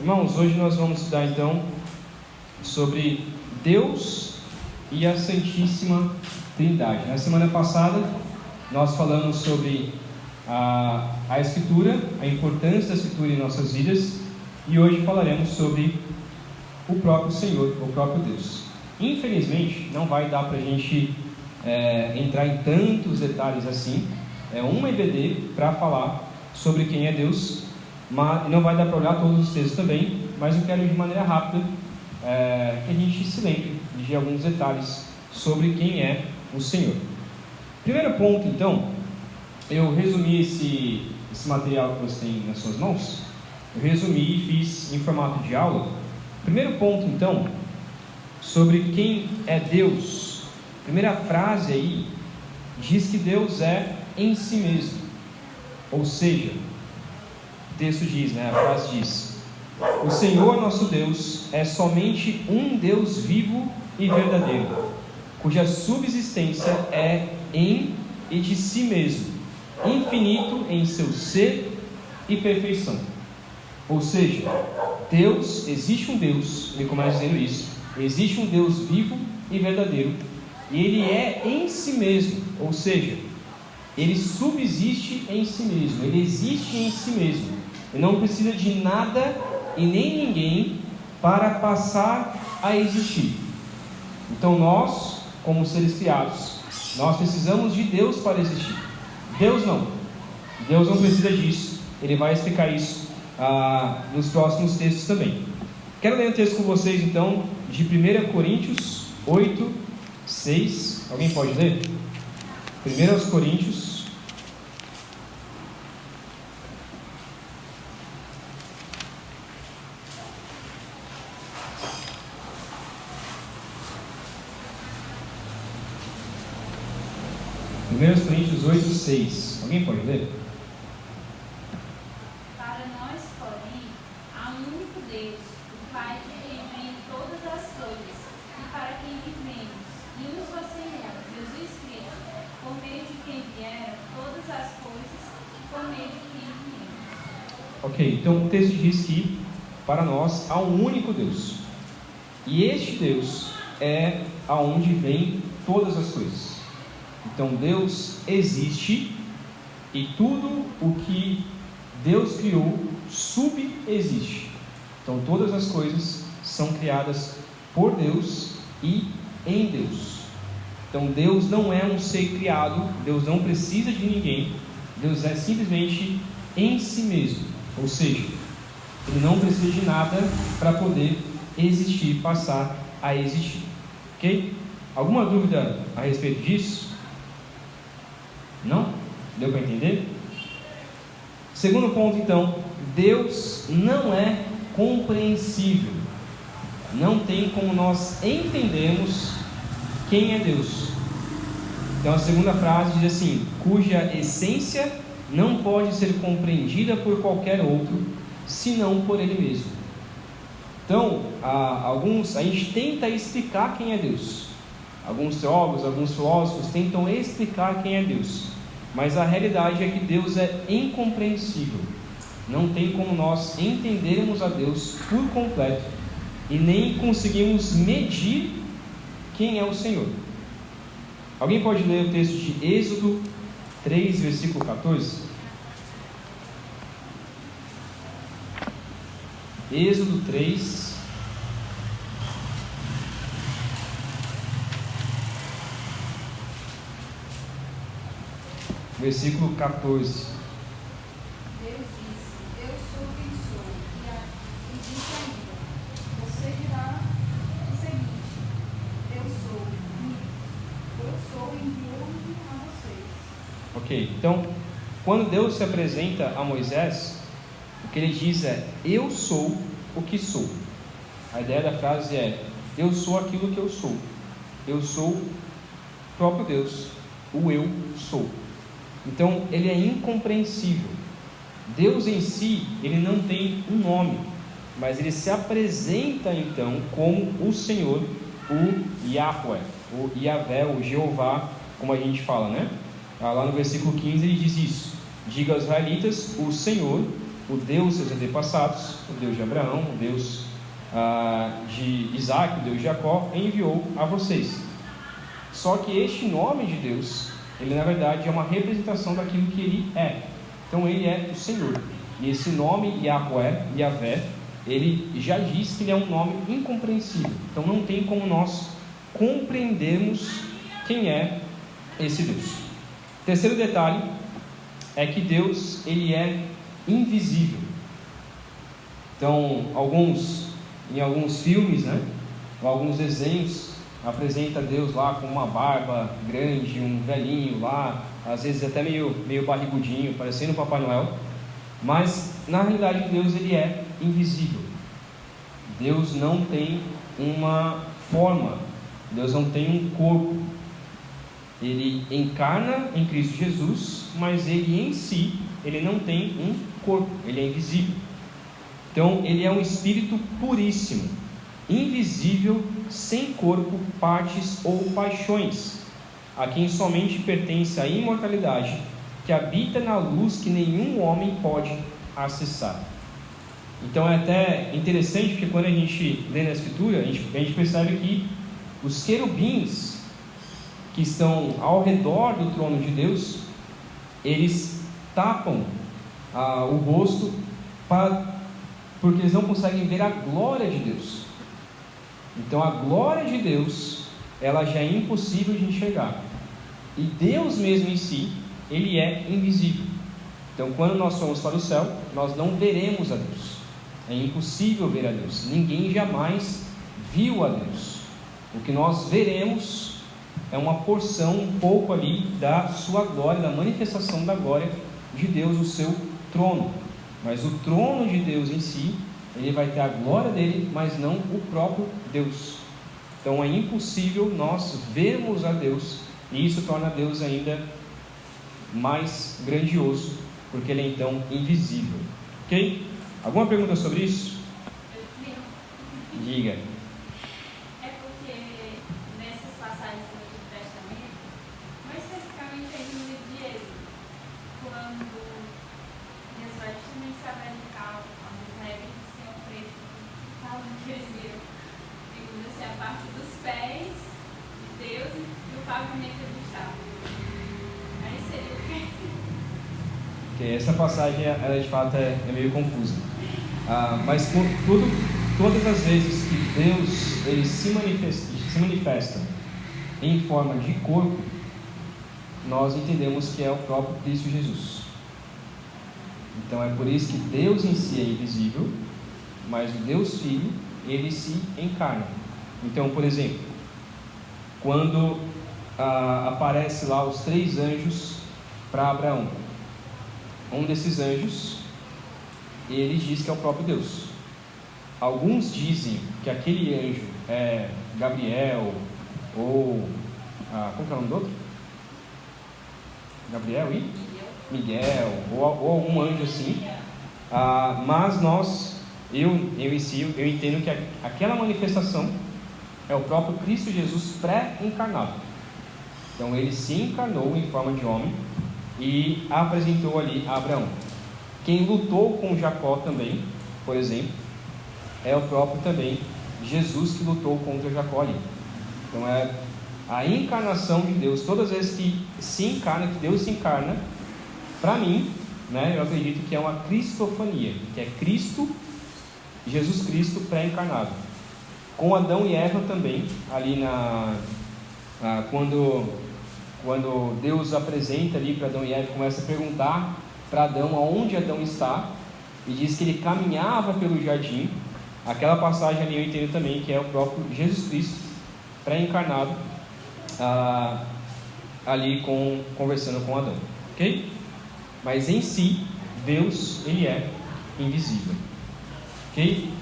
Irmãos, hoje nós vamos estudar então sobre Deus e a Santíssima Trindade. Na semana passada nós falamos sobre a Escritura, a importância da Escritura em nossas vidas, e hoje falaremos sobre o próprio Senhor, o próprio Deus. Infelizmente não vai dar para a gente entrar em tantos detalhes assim, uma EBD para falar sobre quem é Deus, mas não vai dar para olhar todos os textos também, mas eu quero de maneira rápida que a gente se lembre de alguns detalhes sobre quem é o Senhor. Primeiro ponto, então, eu resumi esse material que você tem nas suas mãos, eu resumi e fiz em formato de aula. Primeiro ponto, então, sobre quem é Deus. A primeira frase aí diz que Deus é em si mesmo, ou seja, o texto diz, a frase diz: o Senhor nosso Deus é somente um Deus vivo e verdadeiro, cuja subsistência é em e de si mesmo, infinito em seu ser e perfeição. Ou seja, Deus, existe um Deus, ele começa dizendo isso, existe um Deus vivo e verdadeiro, e ele é em si mesmo, ou seja, ele subsiste em si mesmo, ele existe em si mesmo. Ele não precisa de nada e nem ninguém para passar a existir. Então nós, como seres criados, nós precisamos de Deus para existir. Deus não precisa disso. Ele vai explicar isso nos próximos textos também. Quero ler um texto com vocês então de 1 Coríntios 8, 6. Alguém pode ler? 1 Coríntios 8, 6. Alguém pode ler? Para nós, porém, há um único Deus, o Pai de quem vem todas as coisas, e para quem vivemos, e um só Senhor, Jesus Cristo, por meio de quem vieram todas as coisas, e por meio de quem viemos. Ok, então o texto diz que para nós há um único Deus, e este Deus é aonde vem todas as coisas. Então Deus existe e tudo o que Deus criou subexiste. Então todas as coisas são criadas por Deus e em Deus. Então Deus não é um ser criado, Deus não precisa de ninguém, Deus é simplesmente em si mesmo, ou seja, Ele não precisa de nada para poder existir, passar a existir. Ok? Alguma dúvida a respeito disso? Não? Deu para entender? Segundo ponto, então, Deus não é compreensível. Não tem como nós entendermos quem é Deus. Então a segunda frase diz assim: cuja essência não pode ser compreendida por qualquer outro, senão por Ele mesmo. Então, a gente tenta explicar quem é Deus. Alguns teólogos, alguns filósofos tentam explicar quem é Deus. Mas a realidade é que Deus é incompreensível. Não tem como nós entendermos a Deus por completo e nem conseguimos medir quem é o Senhor. Alguém pode ler o texto de Êxodo 3, versículo 14? Êxodo 3, versículo 14. Deus disse: eu sou quem sou. E disse ainda: você dirá o seguinte: eu sou enviou-me a vocês. Ok, então quando Deus se apresenta a Moisés, o que ele diz é: eu sou o que sou. A ideia da frase é: eu sou aquilo que eu sou. Eu sou o próprio Deus, o eu sou. Então ele é incompreensível. Deus em si, ele não tem um nome, mas ele se apresenta então como o Senhor, o Yahweh, o Yahvé, o Jeová, como a gente fala, né? Lá no versículo 15 ele diz isso: diga aos israelitas, o Senhor, o Deus dos seus antepassados, o Deus de Abraão, o Deus de Isaac, o Deus de Jacó, enviou a vocês. Só que este nome de Deus, ele na verdade é uma representação daquilo que ele é. Então ele é o Senhor. E esse nome, Yahvé, ele já diz que ele é um nome incompreensível. Então não tem como nós compreendermos quem é esse Deus. Terceiro detalhe é que Deus, ele é invisível. Então, em alguns filmes, ou alguns desenhos, apresenta Deus lá com uma barba grande, um velhinho lá, às vezes até meio barrigudinho, parecendo o Papai Noel. Mas, na realidade, Deus, ele é invisível. Deus não tem uma forma, Deus não tem um corpo. Ele encarna em Cristo Jesus, mas ele em si, ele não tem um corpo, ele é invisível. Então, ele é um espírito puríssimo, invisível, sem corpo, partes ou paixões, a quem somente pertence a imortalidade, que habita na luz que nenhum homem pode acessar. Então é até interessante, porque quando a gente lê na Escritura, a gente percebe que os querubins que estão ao redor do trono de Deus, eles tapam o rosto porque eles não conseguem ver a glória de Deus. Então a glória de Deus, ela já é impossível de enxergar. E Deus mesmo em si, ele é invisível. Então quando nós formos para o céu, nós não veremos a Deus. É impossível ver a Deus. Ninguém jamais viu a Deus. O que nós veremos é uma porção, um pouco ali da sua glória, da manifestação da glória de Deus, o seu trono. Mas o trono de Deus em si, ele vai ter a glória dele, mas não o próprio Deus. Então é impossível nós vermos a Deus, e isso torna Deus ainda mais grandioso, porque ele é então invisível. Ok? Alguma pergunta sobre isso? Diga. É porque nessas passagens do Antigo Testamento, mais especificamente aí no livro de Êxodo, quando Deus vai justamente se apresentar aos israelitas, tem um trecho falando que eles viram, digamos assim, a parte dos pés de Deus e o pavimento do estado. Aí seria o quê? Okay, essa passagem, ela de fato é meio confusa. Mas todas as vezes que Deus ele se manifesta em forma de corpo, nós entendemos que é o próprio Cristo Jesus. Então é por isso que Deus em si é invisível, mas o Deus Filho, ele se encarna. Então, por exemplo, quando aparece lá os 3 anjos para Abraão, um desses anjos, ele diz que é o próprio Deus. Alguns dizem que aquele anjo é Gabriel, ou como que é o nome do outro? Gabriel e Miguel, ou algum anjo assim. Mas eu entendo que aquela manifestação é o próprio Cristo Jesus pré-encarnado. Então ele se encarnou em forma de homem e apresentou ali a Abraão. Quem lutou com Jacó também, por exemplo, é o próprio também Jesus que lutou contra Jacó ali. Então é a encarnação de Deus. Todas as vezes que se encarna, que Deus se encarna, para mim, eu acredito que é uma cristofania, que é Cristo, Jesus Cristo pré-encarnado. Com Adão e Eva também, ali quando Deus apresenta ali para Adão e Eva, começa a perguntar para Adão aonde Adão está, e diz que ele caminhava pelo jardim. Aquela passagem ali eu entendo também que é o próprio Jesus Cristo pré-encarnado, ali conversando com Adão, ok? Mas em si, Deus, ele é invisível, ok?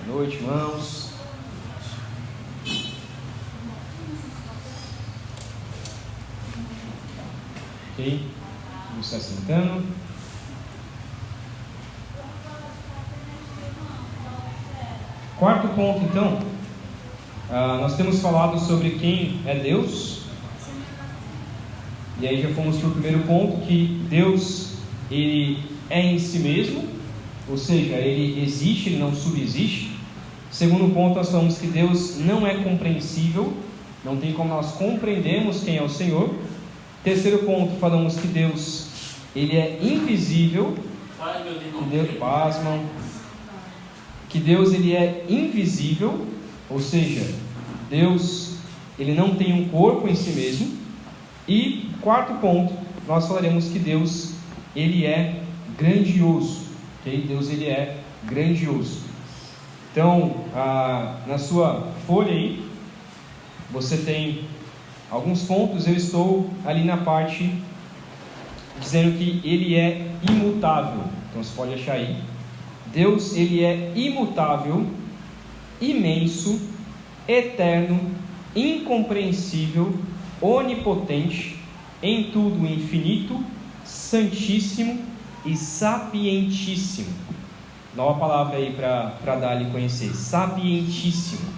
Boa noite, irmãos. Ok? Vamos estar sentando. Quarto ponto, então. Nós temos falado sobre quem é Deus. E aí já fomos para o primeiro ponto, que Deus, ele é em si mesmo, ou seja, ele existe, ele não subsiste. Segundo ponto, nós falamos que Deus não é compreensível, não tem como nós compreendermos quem é o Senhor. Terceiro ponto, falamos que Deus, ele é invisível. Que Deus, ele é invisível, ou seja, Deus, ele não tem um corpo em si mesmo. E quarto ponto, nós falaremos que Deus, ele é grandioso, ok? Deus, ele é grandioso. Então, na sua folha aí, você tem alguns pontos. Eu estou ali na parte dizendo que ele é imutável. Então você pode achar aí. Deus, ele é imutável, imenso, eterno, incompreensível, onipotente, em tudo infinito, santíssimo e sapientíssimo. Nova palavra aí para dar ali conhecer. Sapientíssimo.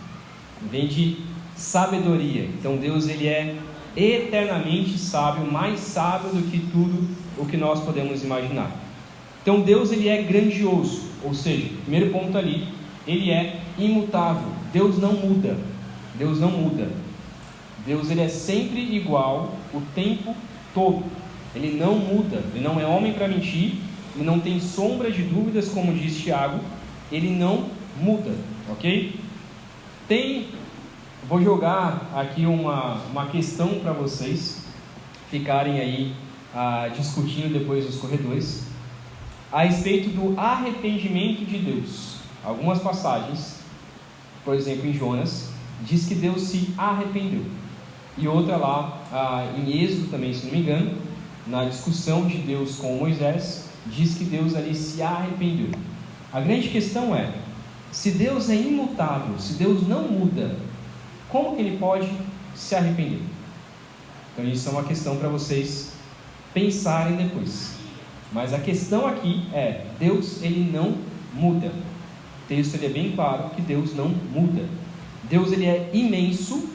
Vem de sabedoria. Então Deus, ele é eternamente sábio, mais sábio do que tudo o que nós podemos imaginar. Então Deus, ele é grandioso, ou seja, primeiro ponto ali, ele é imutável. Deus não muda. Deus não muda. Deus, ele é sempre igual o tempo todo. Ele não muda. Ele não é homem para mentir. Ele não tem sombra de dúvidas, como diz Tiago. Ele não muda, ok? Vou jogar aqui uma questão para vocês ficarem aí discutindo depois nos corredores, a respeito do arrependimento de Deus. Algumas passagens, por exemplo em Jonas, diz que Deus se arrependeu, e outra lá em Êxodo também, se não me engano, na discussão de Deus com Moisés, diz que Deus ali se arrependeu. A grande questão é, se Deus é imutável, se Deus não muda, como que ele pode se arrepender? Então isso é uma questão para vocês pensarem depois. Mas a questão aqui é, Deus, ele não muda. O texto, ele é bem claro que Deus não muda. Deus, ele é imenso,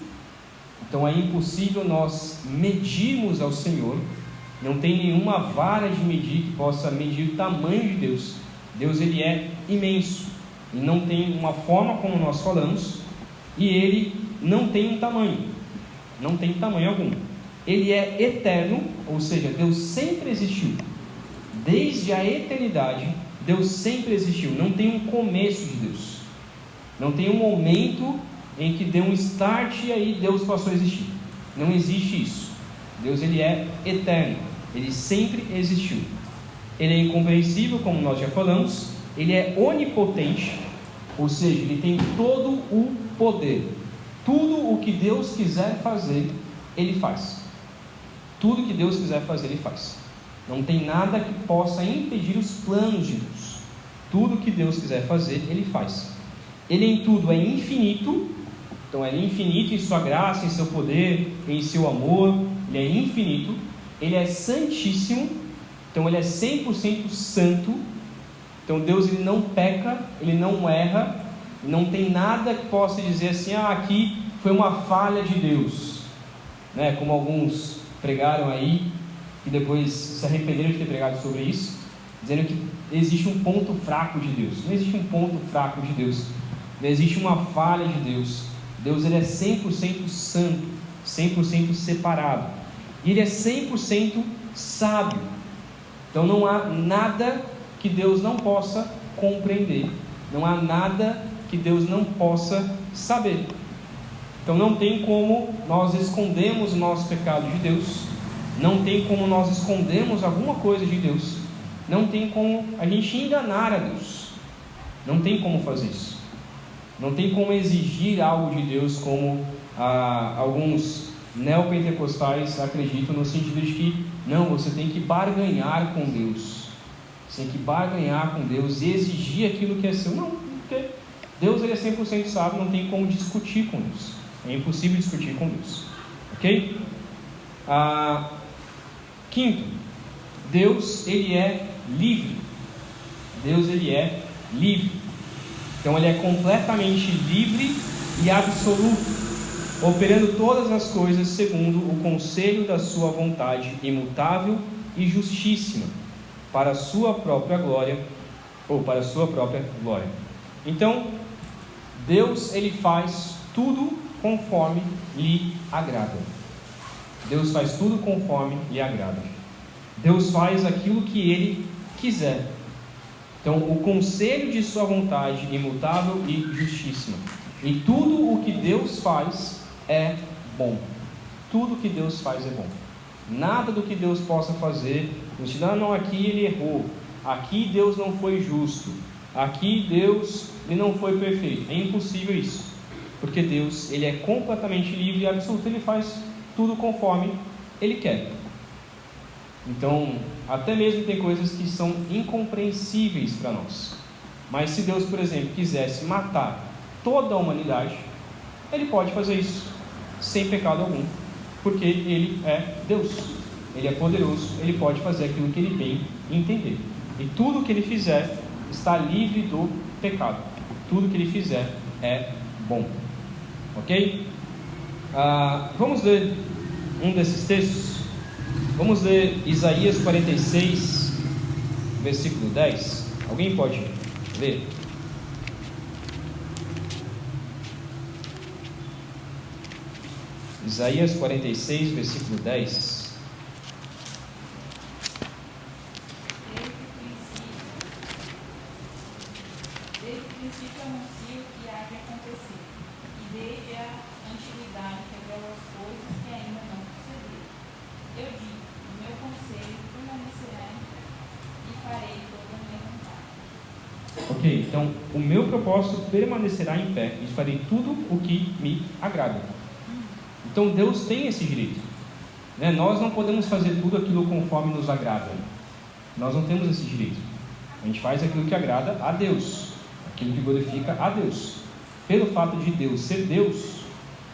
então é impossível nós medirmos ao Senhor. Não tem nenhuma vara de medir que possa medir o tamanho de Deus. Deus, ele é imenso e não tem uma forma como nós falamos, e ele não tem um tamanho, não tem tamanho algum. Ele é eterno, ou seja, Deus sempre existiu. Desde a eternidade, Deus sempre existiu. Não tem um começo de Deus. Não tem um momento em que deu um start e aí Deus passou a existir. Não existe isso. Deus, ele é eterno. Ele sempre existiu. Ele é incompreensível, como nós já falamos. Ele é onipotente, ou seja, ele tem todo o poder. Tudo o que Deus quiser fazer, ele faz. Tudo que Deus quiser fazer, ele faz. Não tem nada que possa impedir os planos de Deus. Tudo que Deus quiser fazer, ele faz. Ele em tudo é infinito. Então ele é infinito em sua graça, em seu poder, em seu amor. Ele é infinito. Ele é santíssimo. Então ele é 100% santo. Então Deus, ele não peca, ele não erra. Não tem nada que possa dizer assim, aqui foi uma falha de Deus, né? Como alguns pregaram aí, e depois se arrependeram de ter pregado sobre isso, dizendo que existe um ponto fraco de Deus. Não existe um ponto fraco de Deus, não existe uma falha de Deus. Deus, ele é 100% santo, 100% separado, e ele é 100% sábio. Então não há nada que Deus não possa compreender, não há nada que Deus não possa saber. Então não tem como nós escondermos o nosso pecado de Deus, não tem como nós escondermos alguma coisa de Deus, não tem como a gente enganar a Deus, não tem como fazer isso, não tem como exigir algo de Deus, como alguns neopentecostais acreditam, no sentido de que não, você tem que barganhar com Deus, você tem que barganhar com Deus e exigir aquilo que é seu. Não, porque Deus, ele é 100% sábio, não tem como discutir com Deus. É impossível discutir com Deus. Ok? Quinto, Deus, ele é livre. Deus, ele é livre. Então ele é completamente livre e absoluto. operando todas as coisas segundo o conselho da sua vontade imutável e justíssima, para a sua própria glória, ou para a sua própria glória. Então, Deus, ele faz tudo conforme lhe agrada. Deus faz tudo conforme lhe agrada. Deus faz aquilo que ele quiser. Então, o conselho de sua vontade imutável e justíssima. E tudo o que Deus faz é bom. Tudo que Deus faz é bom. Nada do que Deus possa fazer, não, aqui ele errou, aqui Deus não foi justo, aqui Deus ele não foi perfeito. É impossível isso, porque Deus ele é completamente livre e absoluto, ele faz tudo conforme ele quer. Então, até mesmo tem coisas que são incompreensíveis para nós, mas se Deus, por exemplo, quisesse matar toda a humanidade, ele pode fazer isso sem pecado algum, porque ele é Deus, ele é poderoso, ele pode fazer aquilo que ele bem entender, e tudo que ele fizer está livre do pecado, tudo que ele fizer é bom, ok? Vamos ler um desses textos. Vamos ler Isaías 46, versículo 10. Alguém pode ler? Isaías 46, versículo 10. Desde o princípio anuncio o que há de acontecer, e desde a antiguidade revela as coisas que ainda não sucederam. Eu digo, o meu conselho permanecerá em pé, e farei toda a minha vontade. Ok, então o meu propósito permanecerá em pé, e farei tudo o que me agrada. Então Deus tem esse direito, né? Nós não podemos fazer tudo aquilo conforme nos agrada. Nós não temos esse direito. A gente faz aquilo que agrada a Deus, aquilo que glorifica a Deus. Pelo fato de Deus ser Deus,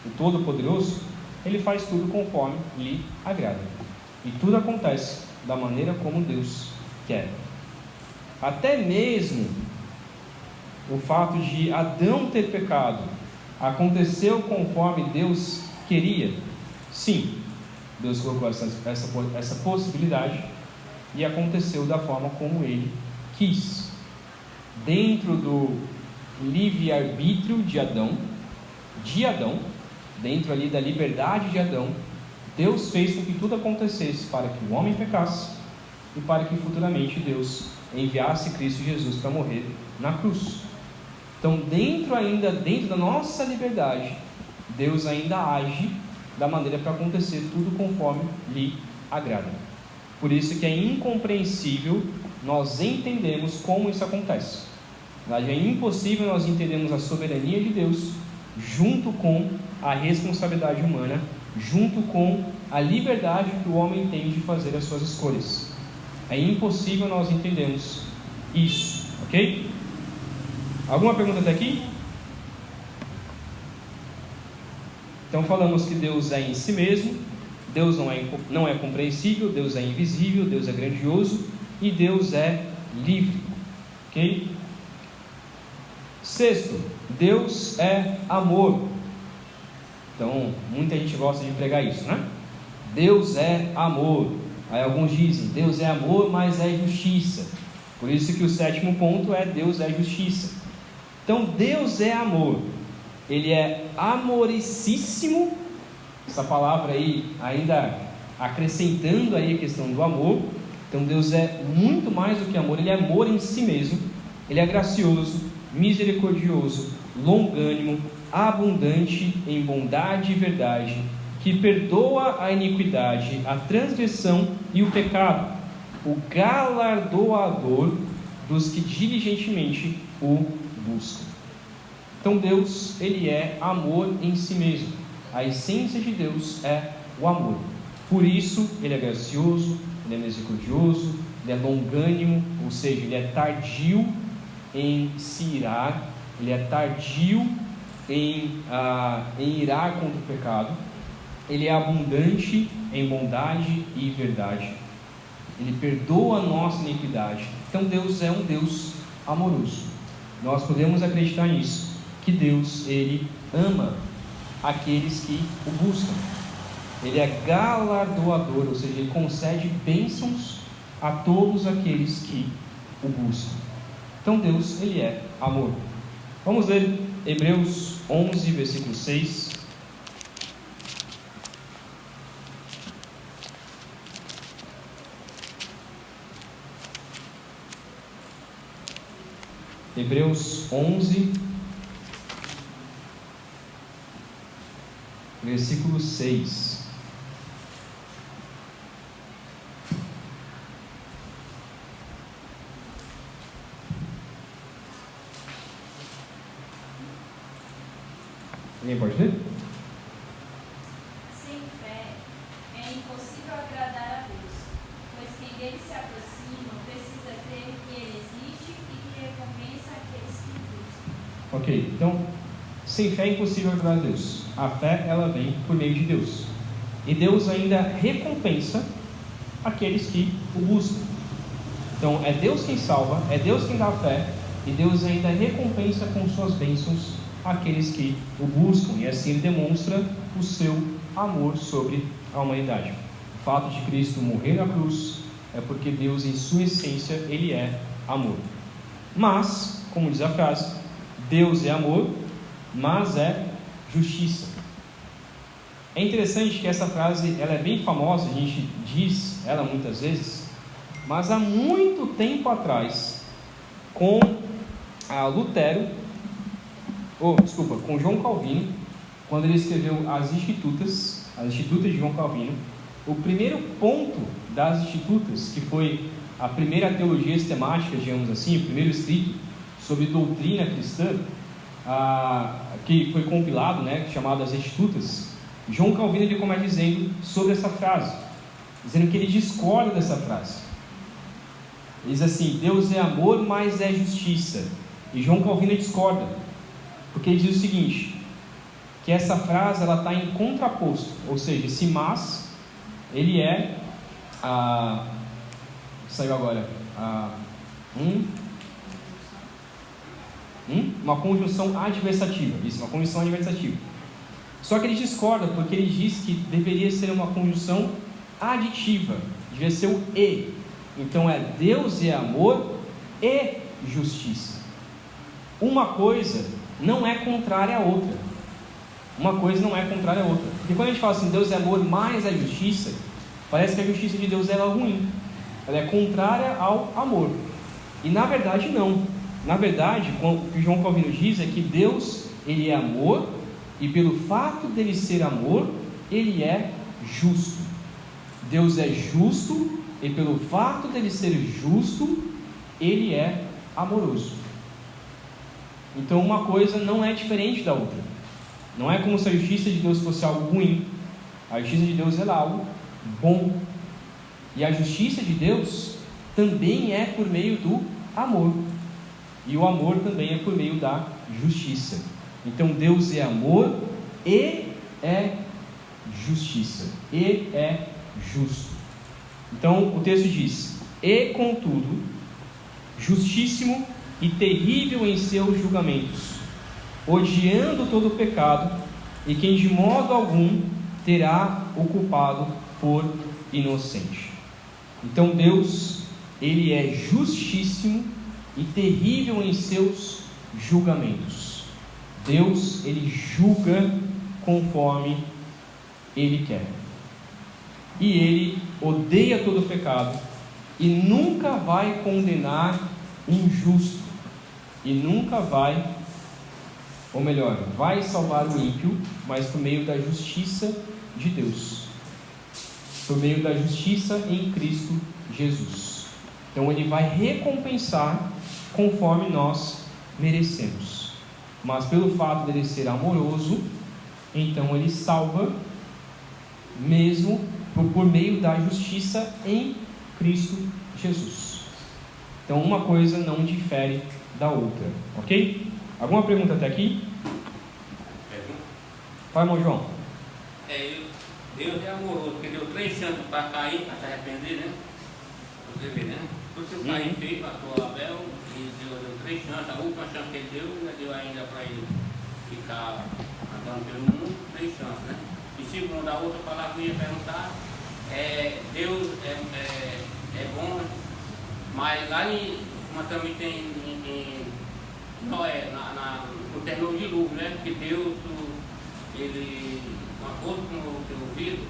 o Todo-Poderoso, ele faz tudo conforme lhe agrada. E tudo acontece da maneira como Deus quer. Até mesmo o fato de Adão ter pecado aconteceu conforme Deus queria. Sim, Deus colocou essa possibilidade e aconteceu da forma como ele quis. Dentro do livre-arbítrio de Adão, dentro ali da liberdade de Adão, Deus fez com que tudo acontecesse para que o homem pecasse e para que futuramente Deus enviasse Cristo Jesus para morrer na cruz. Então, dentro da nossa liberdade, Deus ainda age da maneira para acontecer tudo conforme lhe agrada. Por isso que é incompreensível nós entendermos como isso acontece. É impossível nós entendermos a soberania de Deus junto com a responsabilidade humana, junto com a liberdade que o homem tem de fazer as suas escolhas. É impossível nós entendermos isso, ok? Alguma pergunta até aqui? Então falamos que Deus é em si mesmo, Deus não é compreensível, Deus é invisível, Deus é grandioso e Deus é livre, ok? Sexto, Deus é amor. Então muita gente gosta de pregar isso, né? Deus é amor. Aí alguns dizem, Deus é amor, mas é justiça. Por isso que o sétimo ponto é Deus é justiça. Então Deus é amor. Ele é amoricíssimo, essa palavra aí ainda acrescentando aí a questão do amor. Então Deus é muito mais do que amor, ele é amor em si mesmo. Ele é gracioso, misericordioso, longânimo, abundante em bondade e verdade, que perdoa a iniquidade, a transgressão e o pecado, o galardoador dos que diligentemente o buscam. Então Deus, ele é amor em si mesmo. A essência de Deus é o amor. Por isso, ele é gracioso, ele é misericordioso, ele é longânimo, ou seja, ele é tardio em se irar, ele é tardio em irar contra o pecado, ele é abundante em bondade e verdade, ele perdoa a nossa iniquidade. Então Deus é um Deus amoroso. Nós podemos acreditar nisso, que Deus, ele ama aqueles que o buscam. Ele é galardoador, ou seja, ele concede bênçãos a todos aqueles que o buscam. Então Deus, ele é amor. Vamos ler Hebreus 11, versículo 6. Hebreus 11, versículo 6. Alguém pode ler? Sem fé é impossível agradar a Deus, pois quem dele se aproxima precisa crer que ele existe e que recompensa aqueles que o buscam. Ok, então, sem fé é impossível agradar a Deus. A fé, ela vem por meio de Deus. E Deus ainda recompensa aqueles que o buscam. Então, é Deus quem salva, é Deus quem dá a fé, e Deus ainda recompensa com suas bênçãos aqueles que o buscam, e assim ele demonstra o seu amor sobre a humanidade. O fato de Cristo morrer na cruz é porque Deus, em sua essência, ele é amor. Mas, como diz a frase, Deus é amor, mas é justiça. É interessante que essa frase ela é bem famosa, a gente diz ela muitas vezes, mas há muito tempo atrás, com com João Calvino, quando ele escreveu as Institutas de João Calvino, o primeiro ponto das Institutas, que foi a primeira teologia sistemática, digamos assim, o primeiro escrito sobre doutrina cristã, que foi compilado, chamado as Institutas, João Calvino ele começa dizendo sobre essa frase, dizendo que ele discorda dessa frase. Ele diz assim: Deus é amor, mas é justiça. E João Calvino discorda, porque ele diz o seguinte, que essa frase ela está em contraposto, ou seja, esse mas, ele é uma conjunção adversativa, uma conjunção adversativa. Só que ele discorda, porque ele diz que deveria ser uma conjunção aditiva, devia ser o e. Então é Deus é amor e justiça. Uma coisa não é contrária à outra. Porque quando a gente fala assim, Deus é amor, mas é justiça, parece que a justiça de Deus ela é ruim. Ela é contrária ao amor. E na verdade não. Na verdade, o que João Calvino diz é que Deus, ele é amor, e pelo fato dele ser amor, ele é justo. Deus é justo, e pelo fato dele ser justo, ele é amoroso. Então uma coisa não é diferente da outra. Não é como se a justiça de Deus fosse algo ruim. A justiça de Deus é algo bom. E a justiça de Deus também é por meio do amor. E o amor também é por meio da justiça. Então Deus é amor e é justiça. E é justo. Então o texto diz: e contudo, justíssimo e terrível em seus julgamentos, odiando todo o pecado, e quem de modo algum terá o culpado por inocente. Então Deus, ele é justíssimo e terrível em seus julgamentos. Deus, ele julga conforme ele quer. E ele odeia todo o pecado e nunca vai condenar injusto. E nunca vai salvar o ímpio, mas por meio da justiça de Deus, por meio da justiça em Cristo Jesus. Então ele vai recompensar conforme nós merecemos, mas pelo fato de ele ser amoroso, então ele salva mesmo por meio da justiça em Cristo Jesus. Então uma coisa não difere da outra, ok? Alguma pergunta até aqui? Vai, irmão João. Deus é amoroso, porque deu 3 chances para cair, para se arrepender, né? Você vê, né? Porque o Caim fez, matou Abel, e Deus deu 3 chances, a última chance que ele deu, ainda deu ainda para ele ficar andando pelo mundo, 3 chances, né? E segundo, a outra palavra que eu ia perguntar Deus é bom, mas lá como também tem Noé, no termo de dilúvio, né? Que Deus, ele, de acordo com o que eu ouvi,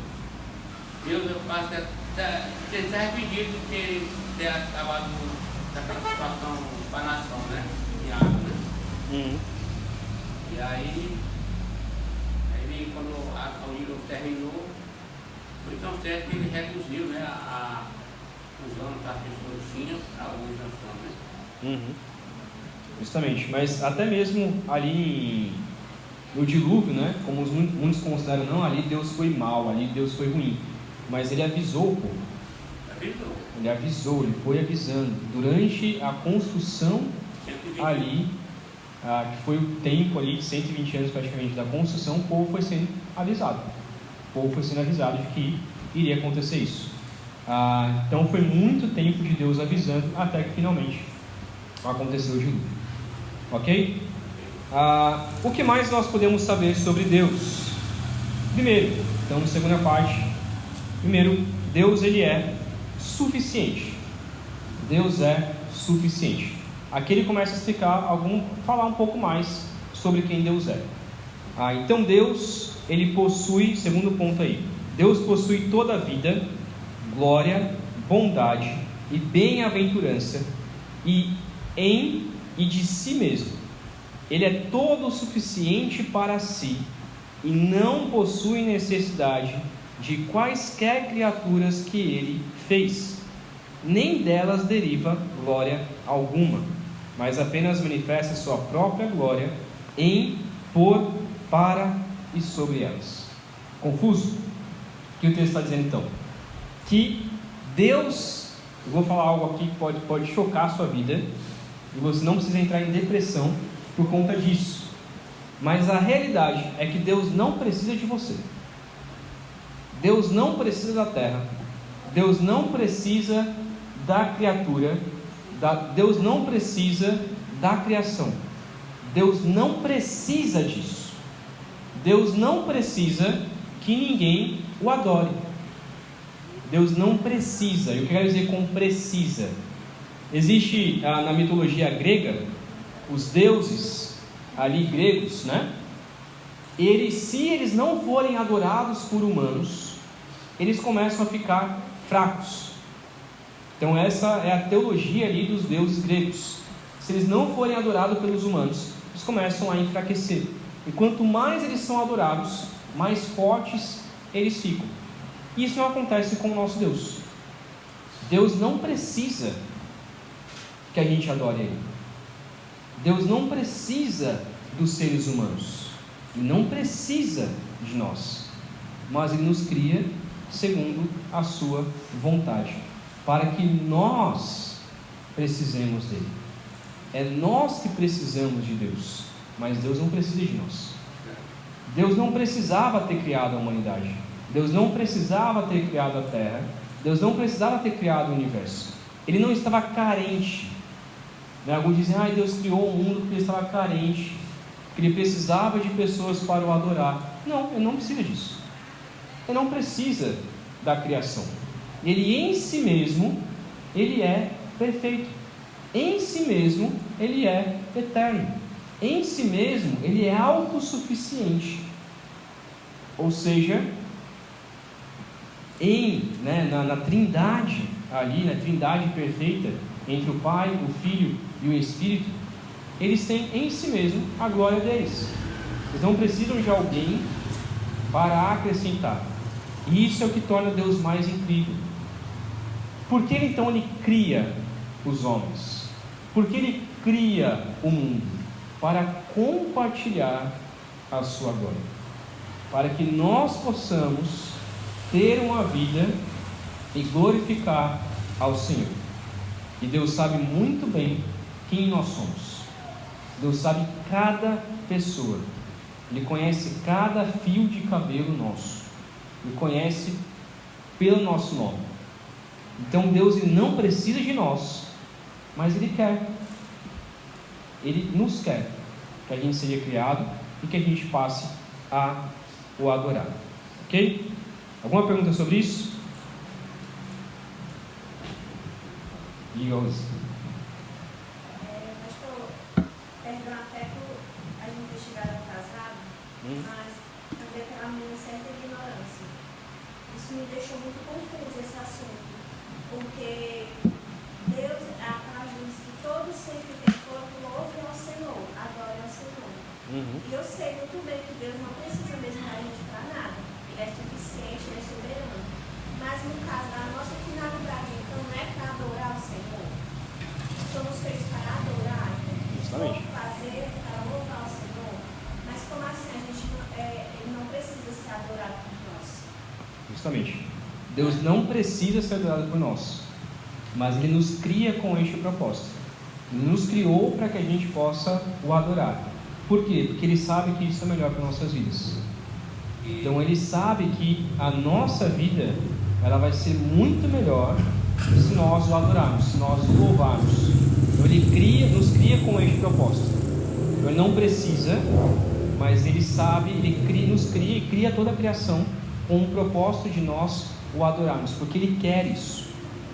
Deus parece ter se arrependido de ter acabado daquela situação para a nação, né? De água, né? E aí ele, quando o dilúvio terminou, foi tão certo que ele reduziu, né, os anos que as pessoas tinham para alguns anos, né? Justamente, mas até mesmo ali no dilúvio, né, como muitos consideram, não, ali Deus foi mal, ali Deus foi ruim, mas ele avisou o povo. Ele avisou, ele foi avisando durante a construção ali, que foi o tempo ali de 120 anos praticamente da construção, o povo foi sendo avisado. O povo foi sendo avisado de que iria acontecer isso. Então foi muito tempo de Deus avisando até que finalmente aconteceu o dilúvio. Ok? O que mais nós podemos saber sobre Deus? Primeiro, então, segunda parte. Primeiro, Deus ele é suficiente. Deus é suficiente. Aqui ele começa a explicar falar um pouco mais sobre quem Deus é. Então Deus ele possui, segundo ponto aí, Deus possui toda a vida, glória, bondade e bem-aventurança e de si mesmo. Ele é todo o suficiente para si e não possui necessidade de quaisquer criaturas que ele fez, nem delas deriva glória alguma, mas apenas manifesta sua própria glória em, por, para e sobre elas. Confuso? O que o texto está dizendo então? Que Deus, eu vou falar algo aqui que pode chocar a sua vida, e você não precisa entrar em depressão por conta disso, mas a realidade é que Deus não precisa de você. Deus não precisa da terra, Deus não precisa da criatura, Deus não precisa da criação, Deus não precisa disso. Deus não precisa que ninguém o adore. Deus não precisa. Eu quero dizer com precisa. Existe na mitologia grega os deuses ali gregos, né? Se eles não forem adorados por humanos, eles começam a ficar fracos. Então essa é a teologia ali dos deuses gregos. Se eles não forem adorados pelos humanos, eles começam a enfraquecer. E quanto mais eles são adorados, mais fortes eles ficam. E isso não acontece com o nosso Deus. Deus não precisa que a gente adore Ele. Deus não precisa dos seres humanos. Ele não precisa de nós. Mas Ele nos cria segundo a sua vontade, para que nós precisemos dele. É nós que precisamos de Deus, mas Deus não precisa de nós. Deus não precisava ter criado a humanidade, Deus não precisava ter criado a terra, Deus não precisava ter criado o universo. Ele não estava carente. Alguns dizem, Deus criou o mundo porque ele estava carente, que ele precisava de pessoas para o adorar. Não, ele não precisa disso. Ele não precisa da criação. Ele em si mesmo, ele é perfeito. Em si mesmo, ele é eterno. Em si mesmo, ele é autossuficiente. Ou seja, na trindade, ali na trindade perfeita, entre o Pai, o Filho e o Espírito, eles têm em si mesmo a glória deles. Eles não precisam de alguém para acrescentar. E isso é o que torna Deus mais incrível. Por que então Ele cria os homens? Por que Ele cria o mundo? Para compartilhar a sua glória. Para que nós possamos ter uma vida e glorificar ao Senhor. E Deus sabe muito bem quem nós somos. Deus sabe cada pessoa. Ele conhece cada fio de cabelo nosso. Ele conhece pelo nosso nome. Então Deus ele não precisa de nós, mas Ele quer. Ele nos quer que a gente seja criado e que a gente passe a o adorar. Ok? Alguma pergunta sobre isso? Igor. Perdão até por a gente ter chegado atrasado, mas também pela minha certa ignorância. Isso me deixou muito confuso, esse assunto, porque Deus, a palavra diz que todo ser que tem corpo louve ao Senhor, adore ao Senhor. E eu sei muito bem que Deus não precisa mesmo da gente para nada. Ele é suficiente, ele é soberano. Mas no caso da nossa finalidade, então, não é para adorar o Senhor. Somos feitos para adorar, fazer para louvar o Senhor. Mas como assim a gente ele não precisa ser adorado por nós? Justamente. Deus não precisa ser adorado por nós, mas Ele nos cria com este propósito. Ele nos criou para que a gente possa o adorar. Por quê? Porque Ele sabe que isso é melhor para nossas vidas. Então Ele sabe que a nossa vida ela vai ser muito melhor se nós o adorarmos, se nós o louvarmos. Então Ele nos cria com este propósito. Então Ele não precisa, mas Ele sabe, Ele nos cria e cria toda a criação com o propósito de nós o adorarmos, porque Ele quer isso.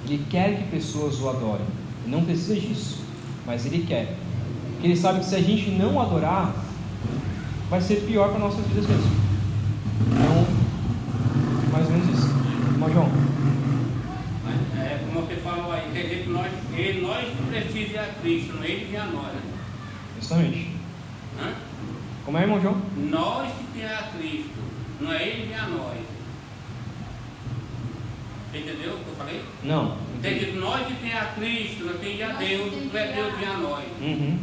Ele quer que pessoas o adorem. Ele não precisa disso, mas Ele quer. Porque Ele sabe que se a gente não adorar, vai ser pior para nossas vidas mesmo. Então, mais ou menos isso. Irmão João. Como você falou aí, quer dizer que nós precisamos ir a Cristo, não Ele vir a nós, né? Justamente. Como é, irmão João? Nós que temos a Cristo, não é Ele vir a nós. Você entendeu o que eu falei? Não. Tem que nós que temos a Cristo, nós temos a Deus, não é Deus vir a nós. Uhum.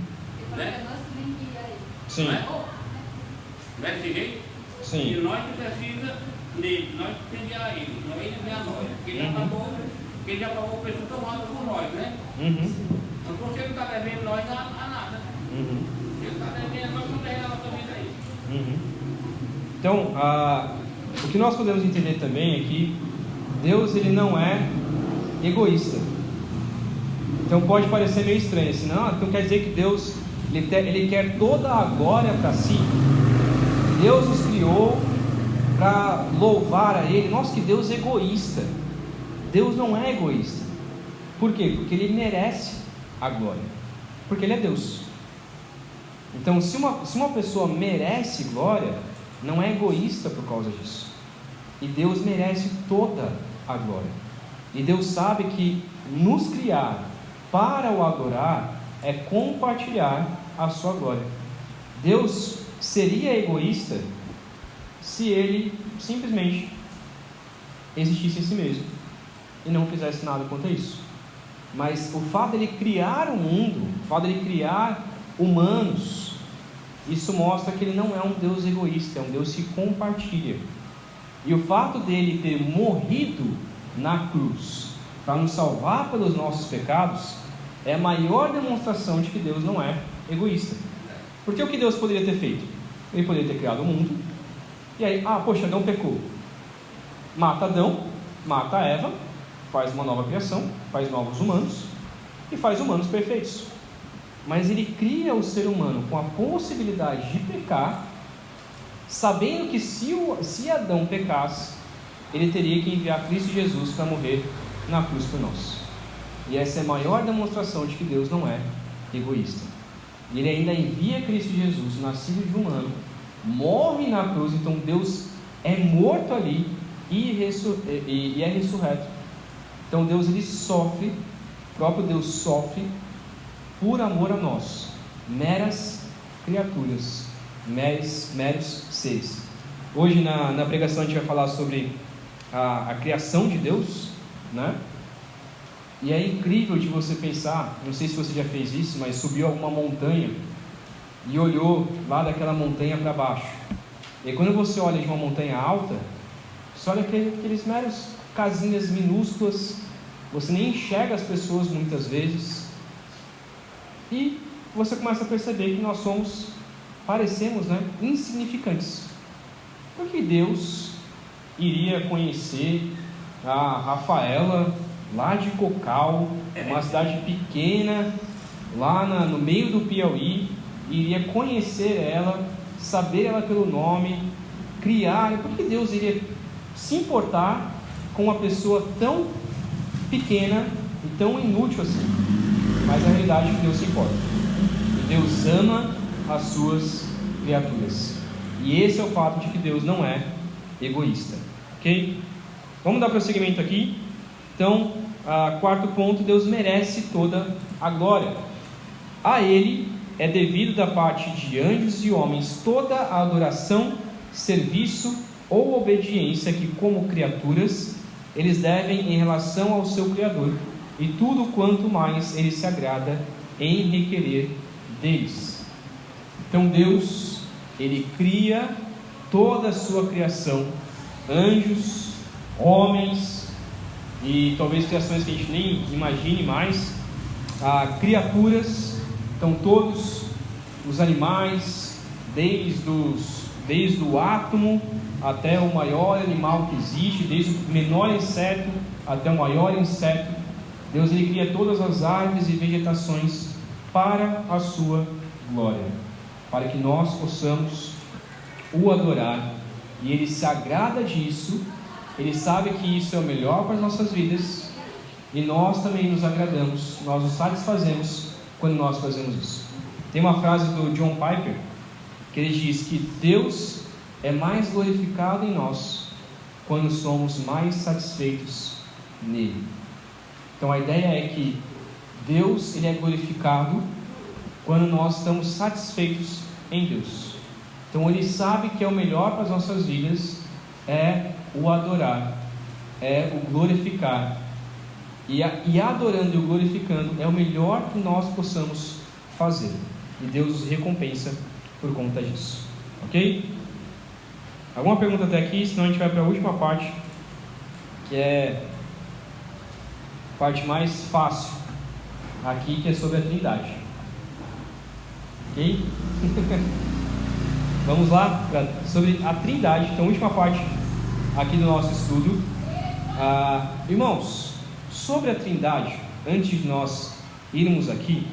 Né? Sim. Não é? Não é desse jeito? Sim. E nós que precisamos nele, nós que temos a Ele, não é Ele vir a nós. Porque Ele já pagou o preço tão alto por nós, né? Então você não está devendo nós a nada. Ele está devendo, nós não devemos a nossa vida aí. Então, o que nós podemos entender também é que Deus ele não é egoísta. Então pode parecer meio estranho assim, então quer dizer que Deus ele quer toda a glória para si. Deus nos criou para louvar a Ele. Nossa, que Deus é egoísta. Deus não é egoísta. Por quê? Porque Ele merece a glória, porque Ele é Deus. Então se uma pessoa merece glória, não é egoísta por causa disso. E Deus merece toda a glória. E Deus sabe que nos criar para o adorar é compartilhar a sua glória. Deus seria egoísta se Ele simplesmente existisse em si mesmo e não fizesse nada quanto a isso. Mas o fato de Ele criar o mundo, o fato de Ele criar humanos, isso mostra que Ele não é um Deus egoísta, é um Deus que compartilha. E o fato dele ter morrido na cruz para nos salvar pelos nossos pecados é a maior demonstração de que Deus não é egoísta. Porque o que Deus poderia ter feito? Ele poderia ter criado o mundo e aí, Adão pecou, mata Adão, mata Eva, faz uma nova criação, faz novos humanos e faz humanos perfeitos. Mas Ele cria o ser humano com a possibilidade de pecar, sabendo que se Adão pecasse, Ele teria que enviar Cristo Jesus para morrer na cruz por nós. E essa é a maior demonstração de que Deus não é egoísta. E Ele ainda envia Cristo Jesus, nascido de humano, morre na cruz. Então Deus é morto ali e é ressurreto. Então Deus ele sofre, o próprio Deus sofre por amor a nós, meras criaturas, meros seres. Hoje na pregação a gente vai falar sobre a criação de Deus, né? E é incrível de você pensar, não sei se você já fez isso, mas subiu alguma montanha e olhou lá daquela montanha para baixo. E quando você olha de uma montanha alta, você olha aqueles meros casinhas minúsculas, você nem enxerga as pessoas muitas vezes, e você começa a perceber que nós parecemos, insignificantes. Porque Deus iria conhecer a Rafaela lá de Cocal, uma cidade pequena lá no meio do Piauí, iria conhecer ela saber ela pelo nome, criar. Por que Deus iria se importar com uma pessoa tão pequena e tão inútil assim? Mas a realidade é que Deus se importa. Deus ama as suas criaturas. E esse é o fato de que Deus não é egoísta. Ok? Vamos dar prosseguimento aqui. Então, quarto ponto: Deus merece toda a glória. A Ele é devido da parte de anjos e homens toda a adoração, serviço ou obediência que, como criaturas, eles devem em relação ao seu Criador, e tudo quanto mais Ele se agrada em requerer deles. Então Deus, Ele cria toda a sua criação, anjos, homens e talvez criações que a gente nem imagine mais, criaturas. Então todos os animais, desde o átomo até o maior animal que existe, desde o menor inseto até o maior inseto, Deus, Ele cria todas as árvores e vegetações para a sua glória, para que nós possamos o adorar, e Ele se agrada disso. Ele sabe que isso é o melhor para as nossas vidas, e nós também nos agradamos, nós nos satisfazemos quando nós fazemos isso. Tem uma frase do John Piper que ele diz que Deus é mais glorificado em nós quando somos mais satisfeitos nele. Então a ideia é que Deus, Ele é glorificado quando nós estamos satisfeitos em Deus. Então Ele sabe que é o melhor para as nossas vidas é o adorar, é o glorificar. E adorando e o glorificando é o melhor que nós possamos fazer. E Deus nos recompensa por conta disso. Ok? Alguma pergunta até aqui? Senão a gente vai para a última parte, que é a parte mais fácil aqui, que é sobre a Trindade. Ok? Vamos lá sobre a Trindade. Então, a última parte aqui do nosso estudo. Irmãos, sobre a Trindade, antes de nós irmos aqui,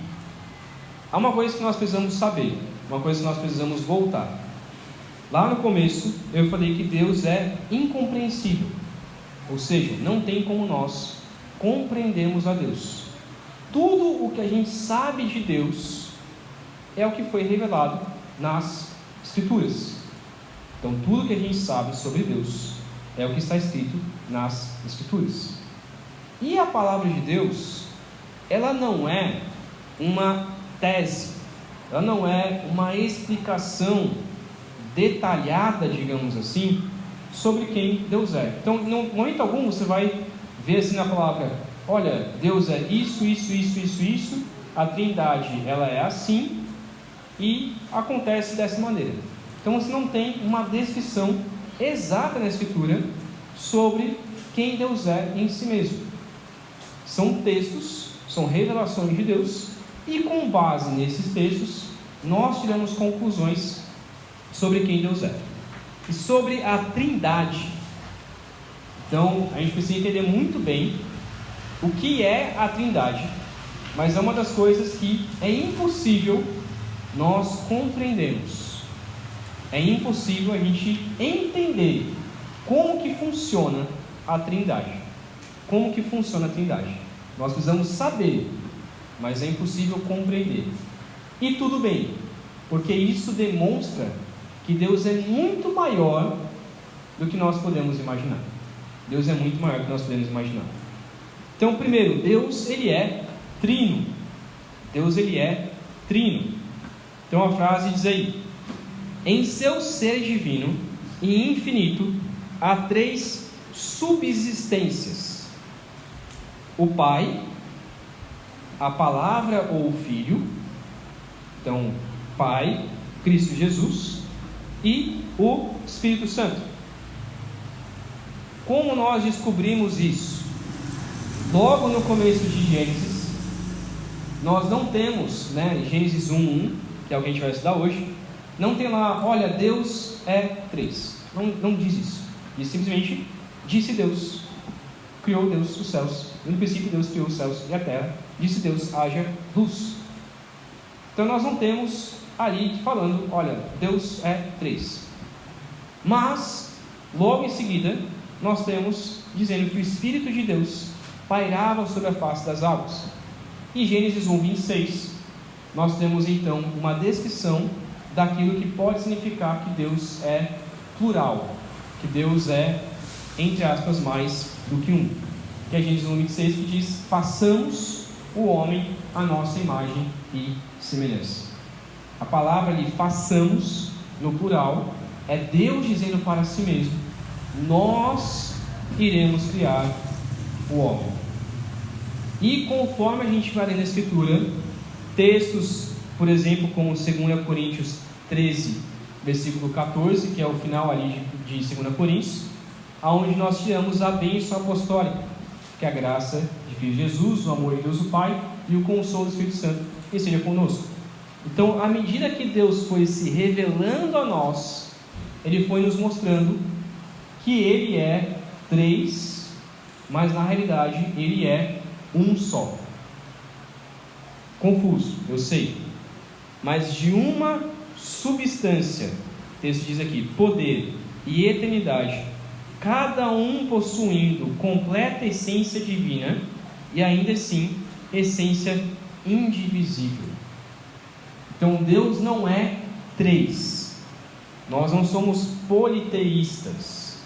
há uma coisa que nós precisamos saber, uma coisa que nós precisamos voltar. Lá no começo eu falei que Deus é incompreensível, ou seja, não tem como nós compreendermos a Deus. Tudo o que a gente sabe de Deus é o que foi revelado nas Escrituras. Então tudo que a gente sabe sobre Deus é o que está escrito nas Escrituras. E a palavra de Deus, ela não é uma tese, ela não é uma explicação detalhada, digamos assim, sobre quem Deus é. Então, no momento algum você vai ver assim na palavra: olha, Deus é isso, a Trindade ela é assim e acontece dessa maneira. Então você não tem uma descrição exata na Escritura sobre quem Deus é em si mesmo. São textos, são revelações de Deus, e com base nesses textos nós tiramos conclusões sobre quem Deus é. E sobre a Trindade, então a gente precisa entender muito bem o que é a Trindade, mas é uma das coisas que é impossível nós compreendermos. É impossível a gente entender como que funciona a Trindade. Como que funciona a Trindade? Nós precisamos saber, mas é impossível compreender. E tudo bem, porque isso demonstra que Deus é muito maior do que nós podemos imaginar. Deus é muito maior do que nós podemos imaginar. Então, primeiro, Deus, Ele é trino. Deus, Ele é trino. Então a frase diz aí: em seu ser divino e infinito há três subsistências: o Pai, a Palavra ou o Filho, então Pai, Cristo Jesus, e o Espírito Santo. Como nós descobrimos isso? Logo no começo de Gênesis, nós não temos, Gênesis 1:1, que é o que a gente vai estudar hoje, não tem lá, olha, Deus é três. Não diz isso. Diz simplesmente: disse Deus, criou Deus os céus. No princípio Deus criou os céus e a terra. Disse Deus: haja luz. Então nós não temos ali falando, olha, Deus é 3. Mas, logo em seguida, nós temos dizendo que o Espírito de Deus pairava sobre a face das águas. Em Gênesis 1:26, nós temos então uma descrição daquilo que pode significar que Deus é plural, que Deus é, entre aspas, mais do que um. Que é Gênesis 1:26 que diz: façamos o homem à nossa imagem e semelhança. A palavra ali, façamos, no plural, é Deus dizendo para si mesmo: nós iremos criar o homem. E conforme a gente vai ler na Escritura, textos, por exemplo, como 2 Coríntios 13, versículo 14, que é o final ali de 2 Coríntios, aonde nós tiramos a bênção apostólica, que é a graça de Cristo Jesus, o amor de Deus o Pai e o consolo do Espírito Santo, que seja conosco. Então, à medida que Deus foi se revelando a nós, Ele foi nos mostrando que Ele é 3, mas na realidade Ele é um só. Confuso, eu sei, mas de uma substância, o texto diz aqui, poder e eternidade, cada um possuindo completa essência divina e ainda assim essência indivisível. Então Deus não é 3. Nós não somos politeístas.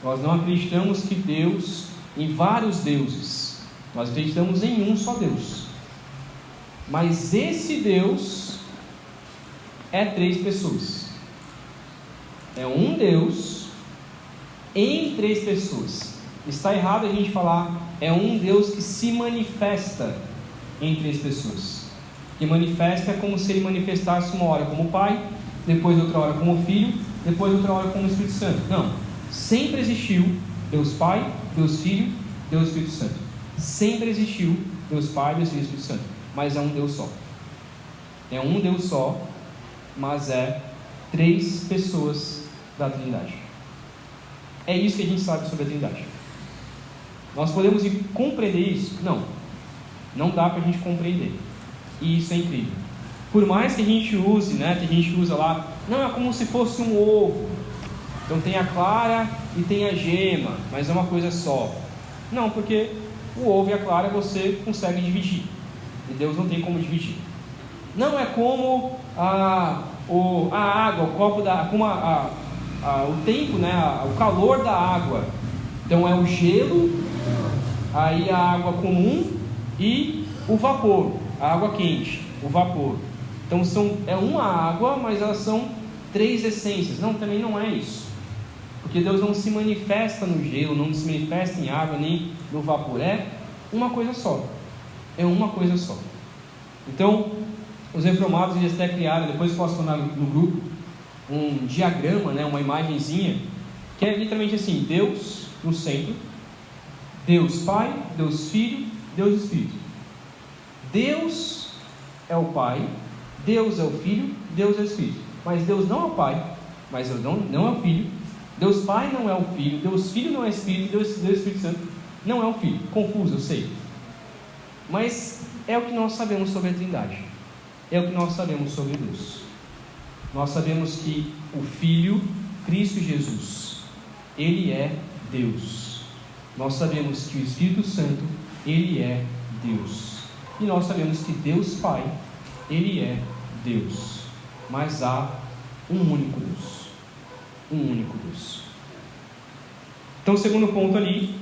Nós não acreditamos que Deus, em vários deuses. Nós acreditamos em um só Deus. Mas esse Deus é 3 pessoas. É um Deus em 3 pessoas. Está errado a gente falar é um Deus que se manifesta em 3 pessoas. Que manifesta é como se Ele manifestasse uma hora como Pai, depois outra hora como Filho, depois outra hora como Espírito Santo. Não, sempre existiu Deus Pai, Deus Filho, Deus Espírito Santo. Sempre existiu Deus Pai, Deus Filho e Espírito Santo. Mas é um Deus só. É um Deus só, mas é 3 pessoas da Trindade. É isso que a gente sabe sobre a Trindade. Nós podemos compreender isso? Não. Não dá para a gente compreender. E isso é incrível. Por mais que a gente use, né? Tem gente que usa lá, não, é como se fosse um ovo. Então tem a clara e tem a gema, mas é uma coisa só. Não, porque o ovo e a clara você consegue dividir. E Deus não tem como dividir. Não é como a água, o copo da, como o tempo, né? O calor da água. Então é o gelo, aí a água comum e o vapor, a água quente, o vapor. Então é uma água, mas elas são 3 essências. Não, também não é isso. Porque Deus não se manifesta no gelo, não se manifesta em água, nem no vapor. É uma coisa só. É uma coisa só. Então, os reformados eles até criaram, depois eu posso tornar no grupo, um diagrama, né, uma imagenzinha, que é literalmente assim: Deus no centro, Deus Pai, Deus Filho, Deus Espírito. Deus é o Pai, Deus é o Filho, Deus é o Espírito. Mas Deus não é o Pai, mas não é o Filho. Deus Pai não é o Filho, Deus Filho não é Espírito, Deus Espírito Santo não é o Filho. Confuso, eu sei. Mas é o que nós sabemos sobre a Trindade. É o que nós sabemos sobre Deus. Nós sabemos que o Filho, Cristo Jesus, Ele é Deus. Nós sabemos que o Espírito Santo, Ele é Deus. E nós sabemos que Deus Pai, Ele é Deus. Mas há um único Deus. Um único Deus. Então, o segundo ponto ali,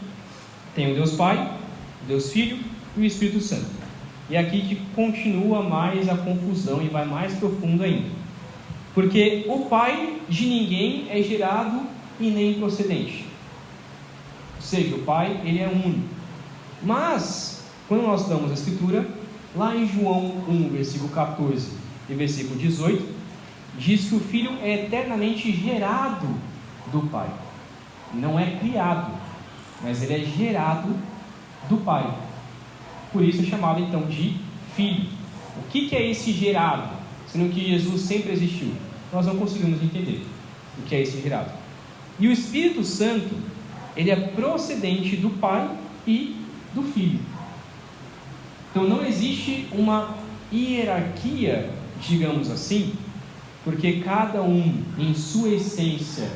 tem o Deus Pai, o Deus Filho e o Espírito Santo. E aqui que continua mais a confusão e vai mais profundo ainda. Porque o Pai de ninguém é gerado e nem procedente. Ou seja, o Pai, Ele é único. Mas, quando nós damos a Escritura, lá em João 1, versículo 14 e versículo 18, diz que o Filho é eternamente gerado do Pai. Não é criado, mas Ele é gerado do Pai. Por isso é chamado então de Filho. O que é esse gerado? Sendo que Jesus sempre existiu. Nós não conseguimos entender o que é esse gerado. E o Espírito Santo, ele é procedente do Pai e do Filho. Então não existe uma hierarquia, digamos assim, porque cada um, em sua essência,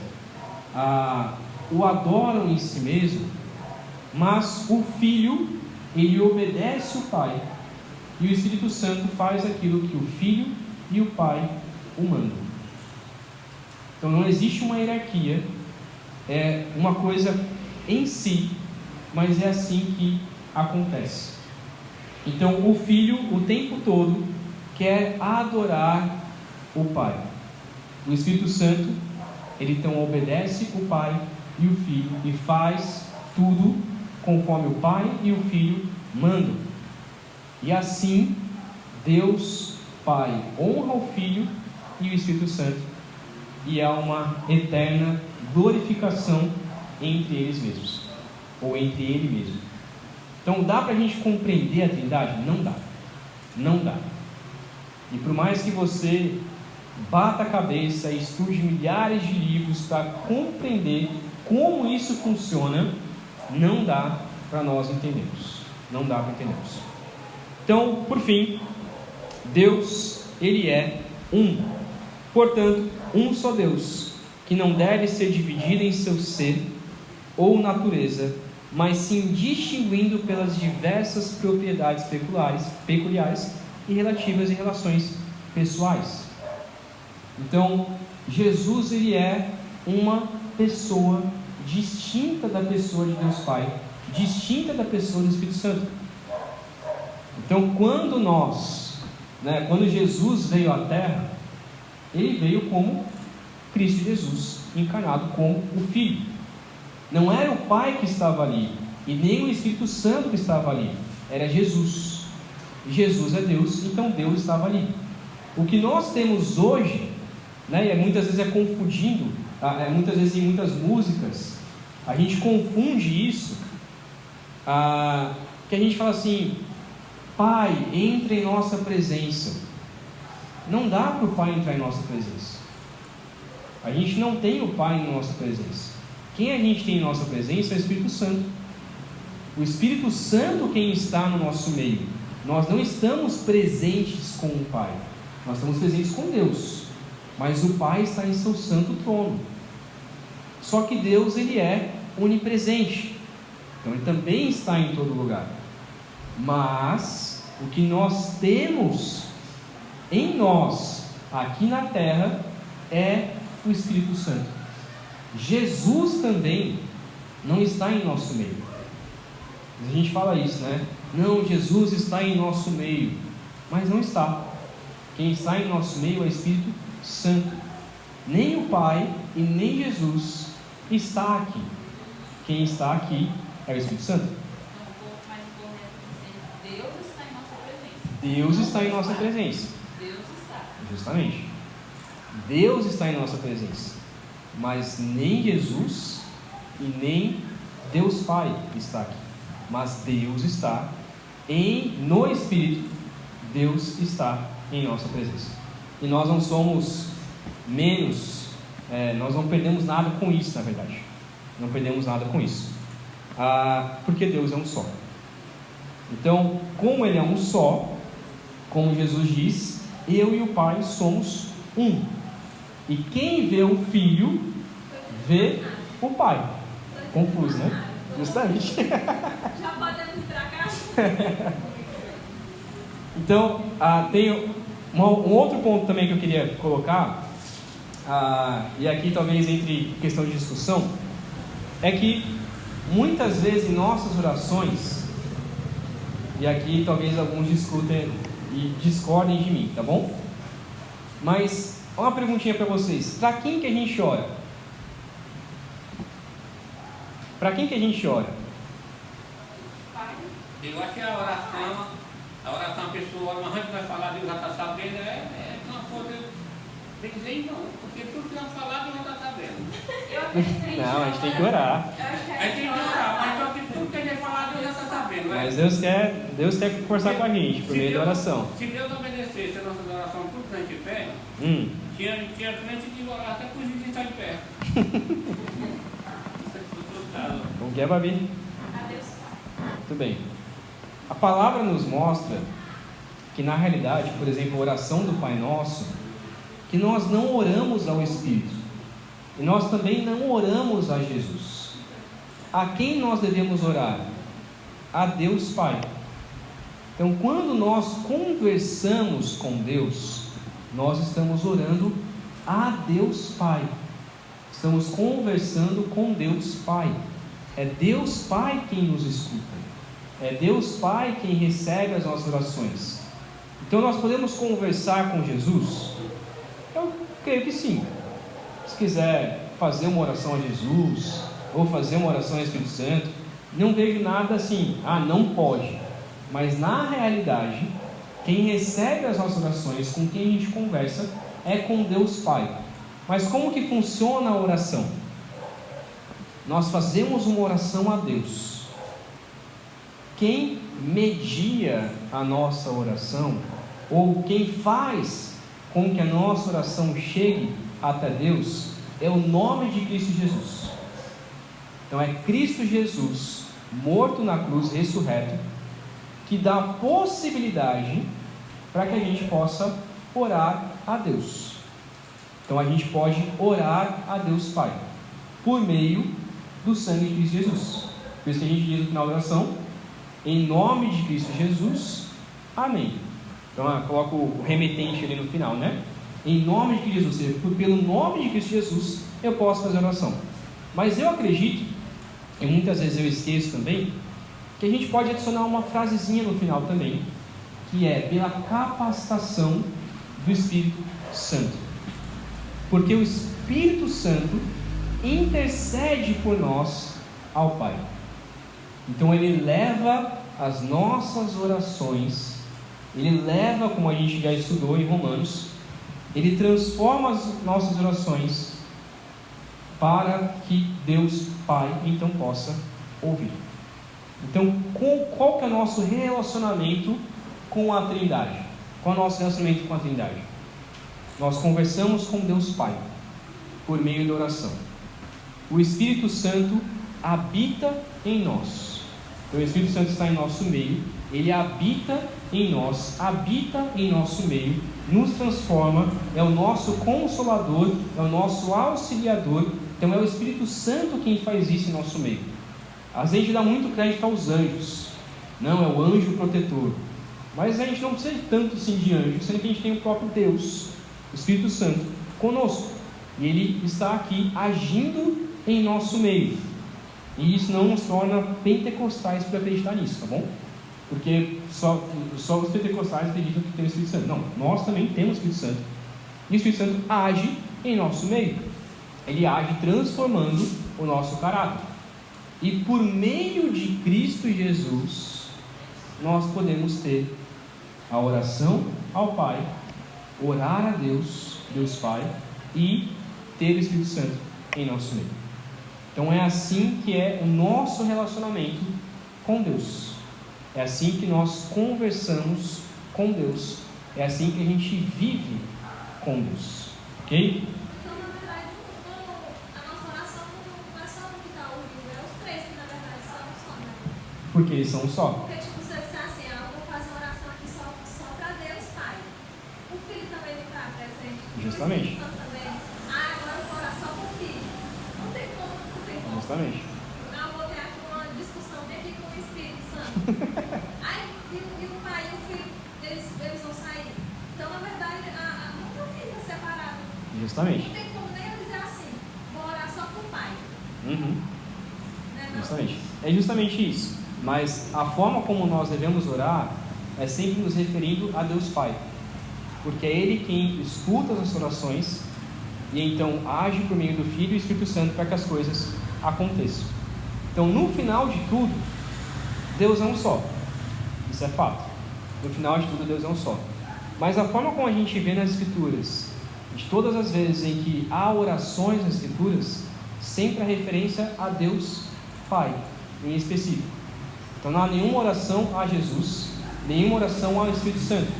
o adoram em si mesmo, mas o Filho, ele obedece o Pai, e o Espírito Santo faz aquilo que o Filho e o Pai o mandam. Então não existe uma hierarquia, é uma coisa em si, mas é assim que acontece. Então o Filho, o tempo todo, quer adorar o Pai. O Espírito Santo, ele então obedece o Pai e o Filho e faz tudo conforme o Pai e o Filho mandam. E assim, Deus Pai honra o Filho e o Espírito Santo, e há uma eterna glorificação entre eles mesmos, ou entre Ele mesmo. Então dá para a gente compreender a Trindade? Não dá. Não dá. E por mais que você bata a cabeça e estude milhares de livros para compreender como isso funciona, não dá para nós entendermos. Não dá para entendermos. Então, por fim, Deus, Ele é um. Portanto, um só Deus, que não deve ser dividido em seu ser ou natureza, mas sim distinguindo pelas diversas propriedades peculiares e relativas em relações pessoais. Então, Jesus, ele é uma pessoa distinta da pessoa de Deus Pai, distinta da pessoa do Espírito Santo. Então, quando Jesus veio à Terra, ele veio como Cristo Jesus, encarnado como o Filho. Não era o Pai que estava ali, e nem o Espírito Santo que estava ali, era Jesus. Jesus é Deus, então Deus estava ali. O que nós temos hoje, e muitas vezes confundindo, muitas vezes em muitas músicas, a gente confunde isso, que a gente fala assim: Pai, entra em nossa presença. Não dá para o Pai entrar em nossa presença. A gente não tem o Pai em nossa presença. Quem a gente tem em nossa presença é o Espírito Santo. O Espírito Santo quem está no nosso meio. Nós não estamos presentes com o Pai, nós estamos presentes com Deus, mas o Pai está em seu santo trono. Só que Deus, ele é onipresente, então ele também está em todo lugar. Mas o que nós temos em nós, aqui na terra, é o Espírito Santo. Jesus também não está em nosso meio. A gente fala isso, Não, Jesus está em nosso meio, mas não está. Quem está em nosso meio é o Espírito Santo. Nem o Pai e nem Jesus está aqui. Quem está aqui é o Espírito Santo. Mas o correto é dizer: Deus está em nossa presença. Deus está em nossa presença. Deus está. Justamente. Deus está em nossa presença. Mas nem Jesus e nem Deus Pai está aqui. Mas Deus está no Espírito. Deus está em nossa presença. E nós não somos menos, nós não perdemos nada com isso, na verdade. Não perdemos nada com isso. Porque Deus é um só. Então, como Ele é um só, como Jesus diz, eu e o Pai somos um. E quem vê o Filho, vê o Pai. Confuso, né? Justamente. Já podemos ir para cá? Então, tem um outro ponto também que eu queria colocar, e aqui talvez entre questão de discussão, é que muitas vezes em nossas orações, e aqui talvez alguns discutem e discordem de mim, tá bom? Mas uma perguntinha para vocês: para quem que a gente ora? Para quem que a gente ora? Eu acho que a oração a pessoa ora, mas antes vai falar, Deus já está sabendo, é uma coisa, tem que dizer não, porque tudo que nós falar, Deus já está sabendo. Não, a gente tem que orar. A gente tem que orar, mas só que tudo que a gente falar, Deus já está sabendo. Mas Deus quer conversar com a gente por meio da oração. Se Deus obedecesse a nossa oração, tudo que a gente pede, tinha crente de orar até por gente estar de pé. Como que é, Babi? Adeus. Muito bem. A palavra nos mostra que, na realidade, por exemplo, a oração do Pai Nosso, que nós não oramos ao Espírito. E nós também não oramos a Jesus. A quem nós devemos orar? A Deus Pai. Então, quando nós conversamos com Deus, nós estamos orando a Deus Pai. Estamos conversando com Deus Pai. É Deus Pai quem nos escuta. É Deus Pai quem recebe as nossas orações. Então, nós podemos conversar com Jesus? Eu creio que sim. Se quiser fazer uma oração a Jesus, ou fazer uma oração ao Espírito Santo, não vejo nada assim, não pode. Mas na realidade, quem recebe as nossas orações, com quem a gente conversa, é com Deus Pai. Mas como que funciona a oração? Nós fazemos uma oração a Deus. Quem media a nossa oração, ou quem faz com que a nossa oração chegue até Deus, é o nome de Cristo Jesus. Então é Cristo Jesus, morto na cruz, ressurreto, que dá possibilidade para que a gente possa orar a Deus. Então a gente pode orar a Deus Pai, por meio do sangue de Cristo Jesus. Por isso que a gente diz no final da oração, em nome de Cristo Jesus, amém. Então coloca o remetente ali no final, né? Em nome de Cristo Jesus, pelo nome de Cristo Jesus, eu posso fazer oração. Mas eu acredito, e muitas vezes eu esqueço também, que a gente pode adicionar uma frasezinha no final também, que é pela capacitação do Espírito Santo. Porque o Espírito Santo intercede por nós ao Pai. Então ele leva as nossas orações, ele leva, como a gente já estudou em Romanos, ele transforma as nossas orações para que Deus Pai então possa ouvir. Então, qual que é o nosso relacionamento com a Trindade? Qual é o nosso relacionamento com a Trindade? Nós conversamos com Deus Pai por meio da oração. O Espírito Santo habita em nós. Então, o Espírito Santo está em nosso meio, ele habita em nós, habita em nosso meio, nos transforma, é o nosso consolador, é o nosso auxiliador. Então é o Espírito Santo quem faz isso em nosso meio. Às vezes a gente dá muito crédito aos anjos. Não, é o anjo protetor. Mas a gente não precisa tanto assim de anjo, sendo que a gente tem o próprio Deus, o Espírito Santo, conosco. E ele está aqui agindo em nosso meio. E isso não nos torna pentecostais para acreditar nisso, tá bom? Porque só os pentecostais acreditam que tem o Espírito Santo. Não, nós também temos o Espírito Santo. E o Espírito Santo age em nosso meio. Ele age transformando o nosso caráter. E por meio de Cristo Jesus, nós podemos ter a oração ao Pai, orar a Deus, Deus Pai, e ter o Espírito Santo em nosso meio. Então é assim que é o nosso relacionamento com Deus. É assim que nós conversamos com Deus. É assim que a gente vive com Deus. Ok? Então, na verdade, a nossa oração não é só o que está ouvindo, é os três que na verdade são um só, né? Porque eles são um só. Porque, tipo, se eu disser assim, eu vou fazer uma oração aqui só para Deus Pai. O Filho também não está presente. Justamente. O Espírito Santo também. Agora eu vou orar só para o Filho. Não tem como, não tem como. Justamente. Eu vou ter aqui uma discussão bem aqui com o Espírito Santo. Aí, e o Pai e o Filho, eles vão sair. Então, na verdade, nunca fica separado. Justamente. Não tem como nem eu dizer assim, vou orar só para o Pai. Uhum. Né, não? Justamente. É justamente isso. Mas a forma como nós devemos orar é sempre nos referindo a Deus Pai. Porque é Ele quem escuta as nossas orações e então age por meio do Filho e do Espírito Santo para que as coisas aconteçam. Então, no final de tudo, Deus é um só. Isso é fato. No final de tudo, Deus é um só. Mas a forma como a gente vê nas Escrituras, de todas as vezes em que há orações nas Escrituras, sempre a referência a Deus Pai, em específico. Então não há nenhuma oração a Jesus, nenhuma oração ao Espírito Santo.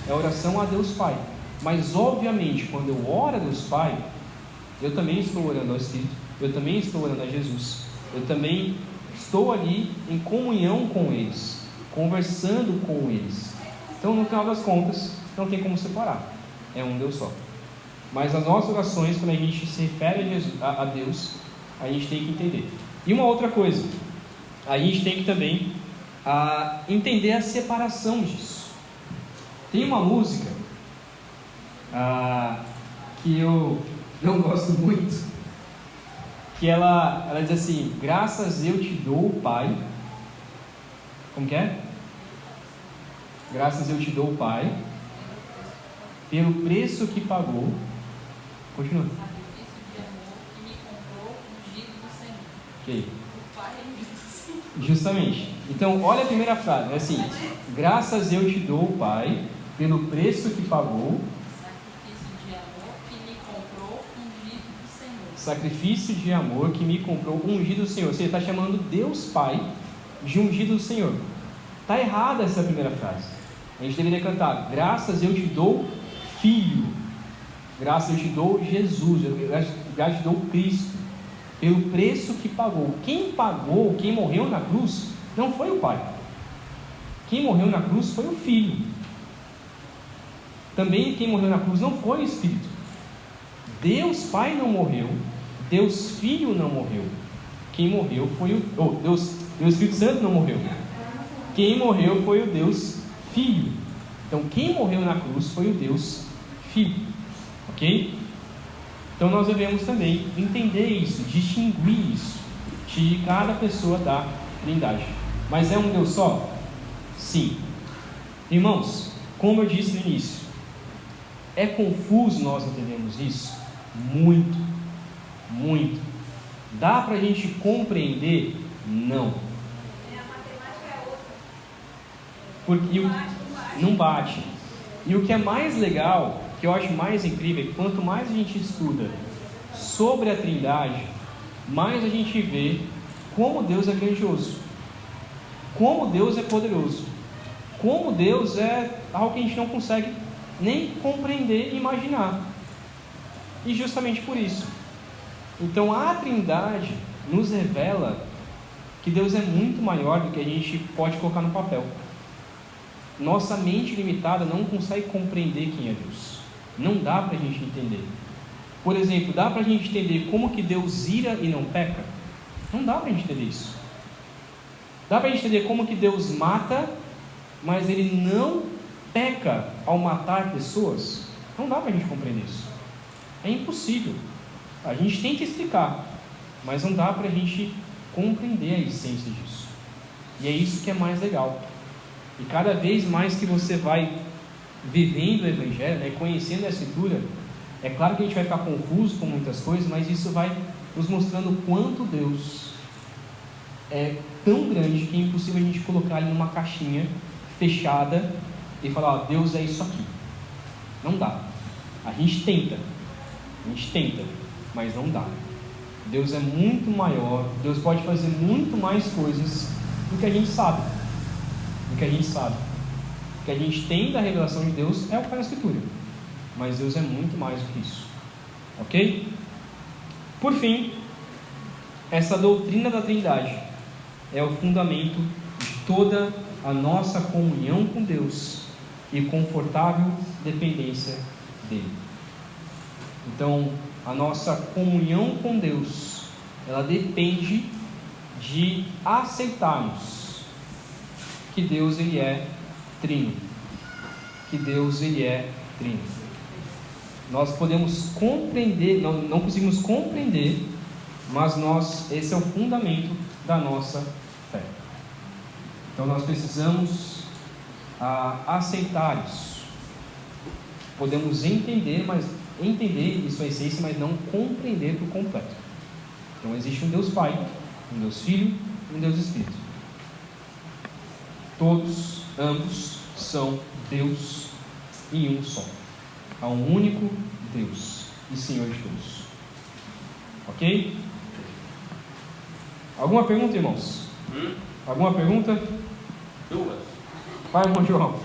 É oração a Deus Pai. Mas obviamente, quando eu oro a Deus Pai, eu também estou orando ao Espírito, eu também estou orando a Jesus, eu também estou ali em comunhão com eles, conversando com eles. Então, no final das contas, não tem como separar. É um Deus só. Mas as nossas orações, quando a gente se refere a Deus, a gente tem que entender. E uma outra coisa, a gente tem que também entender a separação disso. Tem uma música que eu não gosto muito, que ela diz assim: graças eu te dou, Pai. Como que é? Graças eu te dou, Pai, pelo preço que pagou. Continua. Sacrifício de amor que me comprou ungido do Senhor. Ok. O Pai é ungido do Senhor. Justamente. Então, olha a primeira frase, é assim: graças eu te dou, Pai, pelo preço que pagou. Sacrifício de amor que me comprou ungido do Senhor. Sacrifício de amor que me comprou ungido do Senhor. Você está chamando Deus Pai de ungido do Senhor. Está errada essa primeira frase. A gente deveria cantar: graças eu te dou, Filho. Graças eu te dou, Jesus. Graças eu te dou, Cristo. Pelo preço que pagou. Quem pagou, quem morreu na cruz, não foi o Pai. Quem morreu na cruz foi o Filho. Também quem morreu na cruz não foi o Espírito. Deus Pai não morreu, Deus Filho não morreu. Quem morreu foi o Deus Espírito Santo não morreu. Quem morreu foi o Deus Filho. Então quem morreu na cruz foi o Deus Filho. Ok? Então nós devemos também entender isso, distinguir isso de cada pessoa da Trindade. Mas é um Deus só? Sim. Irmãos, como eu disse no início, é confuso nós entendermos isso? Muito, muito. Dá para a gente compreender? Não. A matemática é outra. Porque não bate. E o que é mais legal, que eu acho mais incrível, é que quanto mais a gente estuda sobre a Trindade, mais a gente vê como Deus é grandioso, como Deus é poderoso, como Deus é algo que a gente não consegue nem compreender e imaginar. E justamente por isso. Então a Trindade nos revela que Deus é muito maior do que a gente pode colocar no papel. Nossa mente limitada não consegue compreender quem é Deus. Não dá para a gente entender. Por exemplo, dá para a gente entender como que Deus ira e não peca? Não dá para a gente entender isso. Dá para a gente entender como que Deus mata, mas Ele não peca ao matar pessoas? Não dá para a gente compreender isso. É impossível. A gente tenta explicar, mas não dá para a gente compreender a essência disso. E é isso que é mais legal. E cada vez mais que você vai vivendo o Evangelho, né, conhecendo a Escritura, é claro que a gente vai ficar confuso com muitas coisas, mas isso vai nos mostrando o quanto Deus é tão grande que é impossível a gente colocar ele numa caixinha fechada e falar: ó, Deus é isso aqui. Não dá. A gente tenta, mas não dá. Deus é muito maior, Deus pode fazer muito mais coisas do que a gente sabe. O que a gente tem da revelação de Deus é o que está na Escritura, mas Deus é muito mais do que isso. Ok? Por fim, essa doutrina da Trindade é o fundamento de toda a nossa comunhão com Deus e confortável dependência dele. Então, a nossa comunhão com Deus, ela depende de aceitarmos que Deus ele é trino. Nós podemos compreender, não conseguimos compreender, mas esse é o fundamento da nossa fé. Então nós precisamos aceitar isso. Podemos entender isso é essência, mas não compreender por completo. Então existe um Deus Pai, um Deus Filho e um Deus Espírito. Todos, ambos, são Deus em um só. Há um único Deus e Senhor de todos. Ok? Alguma pergunta, irmãos? Alguma pergunta? Duas. Vai, irmão João.